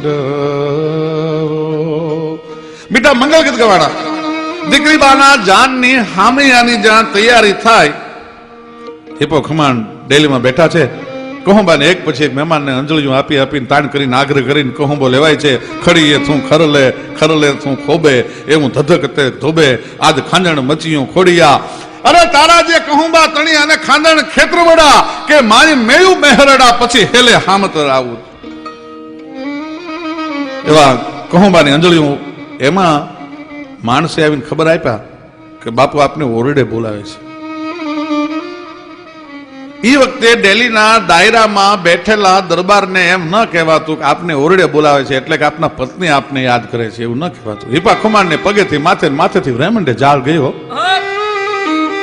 મંડો મીઠા મંગલ ગીત ગવાડા દીકરી બાના જાનની હામૈયાની જ્યાં તૈયારી થાય હિપો ખમાણ ડેલીમાં બેઠા છે કહુંબાને એક પછી એક મહેમાનને અંજળીઓ આપી આપીને તાણ કરીને આગ્રહ કરીને કહુંબો લેવાય છે ખડીએ તું ખરલે ખરલે તું ખોબે એવું ધધકતે ધોબે આજ ખાંડણ મચીયું ખોડિયા અરે તારા જે કહુંબા તણી અને ખાંડણ ખેતરવડા કે મારી મેયું મહેરડા પછી હેલે હામતર આવું એવા કહુંબાની અંજળીઓ એમાં માણસે આવીને ખબર આપ્યા કે બાપુ આપને ઓરડે બોલાવે છે એ વખતે દિલ્હીના દાયરામાં બેઠેલા દરબારને એમ ન કહેવાતું કે આપને ઓરડે બોલાવે છે એટલે કે આપના પત્ની આપને યાદ કરે છે એવું ન કહેવાતું હિપા ખુમારને પગેથી માથેથી રેમંડે જાળ ગયો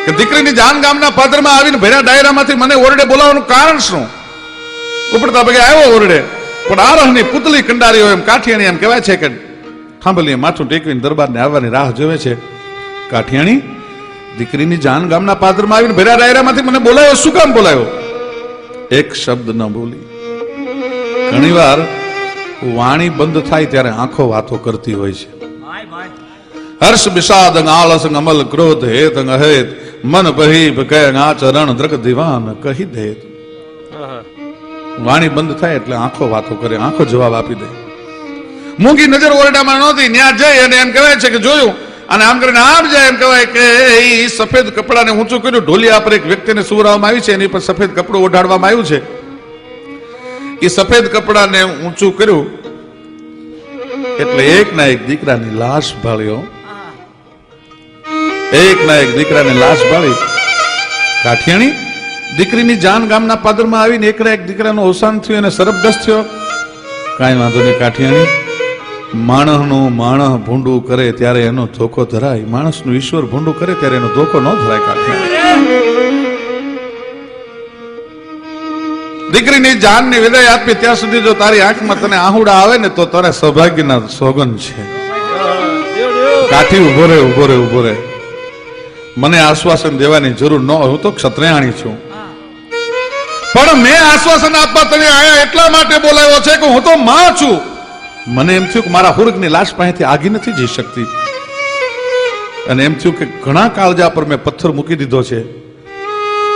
કે દીકરીની જાન ગામના પાદરમાં આવીને ભર્યા દાયરામાંથી મને ઓરડે બોલાવવાનું કારણ શું ઉપડતા પગે આવ્યો ઓરડે પણ આરહની પુતલી કંડારી હોય એમ કાઠિયાણી એમ કહેવાય છે કે થાંભલીએ માથું ટેકવીને દરબારને આવવાની રાહ જોવે છે કાઠિયાણી દીકરીની જાન ગામના પાદરમાં આવીને ભર્યા દાયરામાંથી મને બોલાયો શું કામ બોલાયો એક શબ્દ ન બોલી ઘણીવાર વાણી બંધ થાય ત્યારે આંખો વાતો કરતી હોય છે હર્ષ વિષાદ આળસ અમલ ક્રોધ હેત અહેત મન પહી કહે આચરણ દ્રક દીવાન કહી દે વાણી બંધ થાય એટલે આંખો વાતો કરે આંખો જવાબ આપી દે મૂંગી નજર ઓરડામાં નહોતી ત્યાં જઈ અને એમ કહેવાય છે કે જોયું અને આમ કરીને આમ જાય એમ કહેવાય કે એ સફેદ કપડાને ઊંચું કર્યું ઢોલિયા પર એક વ્યક્તિને સુવરાવવામાં આવી છે એની પર સફેદ કપડું ઓઢાડવામાં આવ્યું છે એ સફેદ કપડાને ઊંચું કર્યું એટલે એક ના એક દીકરાની લાશ ભાળ્યો એક ના એક દીકરાની લાશ ભાળી કાઠિયાણી દીકરીની જાન ગામના પાદરમાં આવીને એક ના એક દીકરાનું અવસાન થયું અને સરપદસ્ત થયો કાંઈ વાંધો નહીં કાઠિયાણી માણસનું માણસ ભૂંડું કરે ત્યારે એનો ધોકો ધરાય માણસનું ઈશ્વર ભૂંડું કરે ત્યારે એનો ધોકો ન ધરાય કાઠિયાણી દીકરીની જાનની વિદાય આપી ત્યાં સુધી જો તારી આંખમાં તને આહુડા આવે ને તો તારે સૌભાગ્યના સોગન છે કાઠી ઉભો રે મને આશ્વાસન દેવાની જરૂર ન હોય હું તો ક્ષત્રિયાણી છું પણ મેં આશ્વાસન આપવા તને આયા એટલા માટે બોલાવ્યો છે કે હું તો માં છું મને એમ થયું કે મારા હુરગની લાશ પાસેથી આગી નથી જઈ શકતી અને એમ થયું કે ઘણા કાળજા પર મેં પથ્થર મૂકી દીધો છે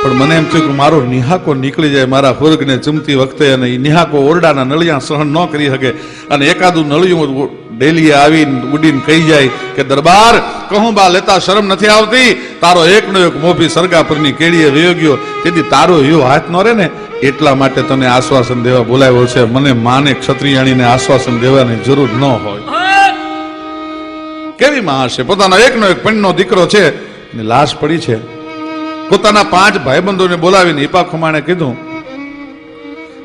પણ મને એમ થયું કે મારો નિહાકો નીકળી જાય મારા હુરગને ચમતી વખતે અને એ નિહાકો ઓરડાના નળિયા સહન ન કરી શકે અને એકાદું નળિયું ડેલીએ આવીને ઉડીને કહી જાય કે દરબાર કહું બા લેતા શરમ નથી આવતી તારો એકનો એક મોભી સરગા પરની કેડીએ વયો ગયો તેથી તારો યો હાથ ન રહે ને એટલા માટે તને આશ્વાસન દેવા બોલાવ્યો છે મને માને ક્ષત્રિયાણીને આશ્વાસન દેવાની જરૂર ન હોય કેવી માં હશે પોતાનો એકનો એક પણનો દીકરો છે ને લાશ પડી છે પોતાના 5 ભાઈબંધોને બોલાવીને હિપા ખુમાણે કીધું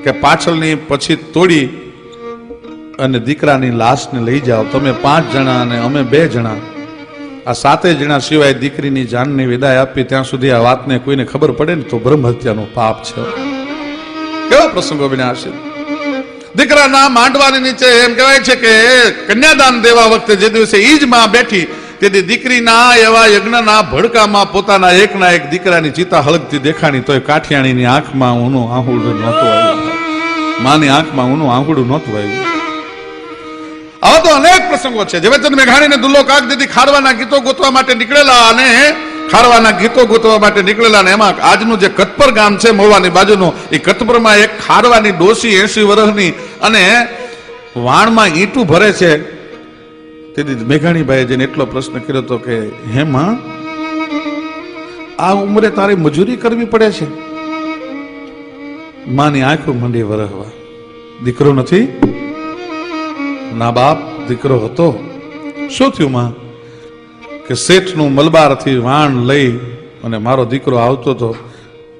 કે પાછળની પછી તોડી અને દીકરાની લાશને લઈ જાઓ તમે 5 જણા અને અમે 2 જણા આ 7 જણા સિવાય દીકરીની જાનની વિદાય આપી ત્યાં સુધી આ વાતને કોઈને ખબર પડે ને તો બ્રહ્મ હત્યાનું પાપ છે કેવા પ્રસંગો બન્યા હશે દીકરાના માંડવાની નીચે એમ કહેવાય છે કે કન્યાદાન દેવા વખતે જે દિવસે ઈ જ માં બેઠી તેથી દીકરીના એવા યજ્ઞના ભડકામાં પોતાના એકના એક દીકરાની ચિતા હળગતી દેખાણી તોય કાઠિયાણીની આંખમાં ઊનું આંહુડું નહોતું આવ્યું માની આંખમાં ઊનું આંહુડું નહોતું આવ્યું આવા તો અનેક પ્રસંગો છે ઝવેરચંદ મેઘાણીને દુલ્લો કાગ દીધી ખારવાના ગીતો ગોતવા માટે નીકળેલા અને ખારવાના ગીતો ગોતવા માટે નીકળેલા ને એમાં આજનું જે કતપર ગામ છે મોવાની બાજુનું એ કતપરમાં એક ખારવાની ડોસી 80 વર્ષની અને વાણમાં ઈંટું ભરે છે તેથી મેઘાણીભાઈએ જઈને એટલો પ્રશ્ન કર્યો હતો કે હે માં આ ઉંમરે તારે મજૂરી કરવી પડે છે માની આંખો મંડી વરહવા દીકરો નથી ના બાપ દીકરો હતો શું થયું માં કે શેઠનું મલબારથી વાણ લઈ અને મારો દીકરો આવતો હતો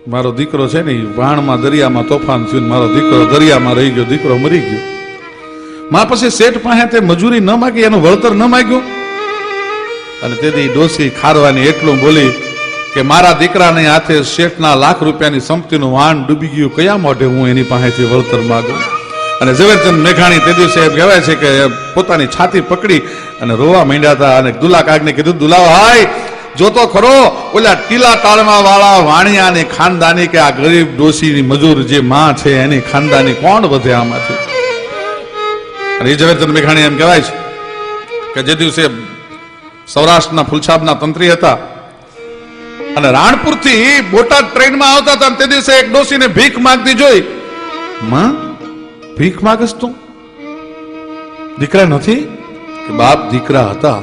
મારો દીકરો છે ને વાણમાં દરિયામાં તોફાન થયું મારો દીકરો દરિયામાં રહી ગયો દીકરો મરી ગયો માં પછી શેઠ પાસે તે મજૂરી ન માગી એનું વળતર ન માગ્યું અને તેથી ડોસી ખારવાની એટલું બોલી કે મારા દીકરાને હાથે શેઠના લાખ રૂપિયાની સંપત્તિનું વાણ ડૂબી ગયું કયા મોઢે હું એની પાસેથી વળતર માગું અને ઝવેરચંદ મેઘાણી તે દિવસે એમ કહેવાય છે કે પોતાની છાતી પકડી અને રોવા માંડ્યા હતા અને દુલ્લા કાગને કીધું દુલ્લા ભાઈ જોતો ખરો ઓલા ટીલા તાળમાં વાળા વાણિયાની ખાનદાની કે આ ગરીબ ડોશીની મજૂર જે માં છે એની ખાનદાની કોણ વધે આમાંથી અને એ ઝવેરચંદ મેઘાણી એમ કહેવાય છે કે જે દિવસે સૌરાષ્ટ્રના ફૂલછાબના તંત્રી હતા અને રાણપુરથી બોટાદ ટ્રેનમાં આવતા હતા, તે દિવસે એક ડોસીને ભીખ માંગતી જોઈ. માં, ભીખ માંગસ તું? દીકરા નથી? કે બાપ દીકરા હતા.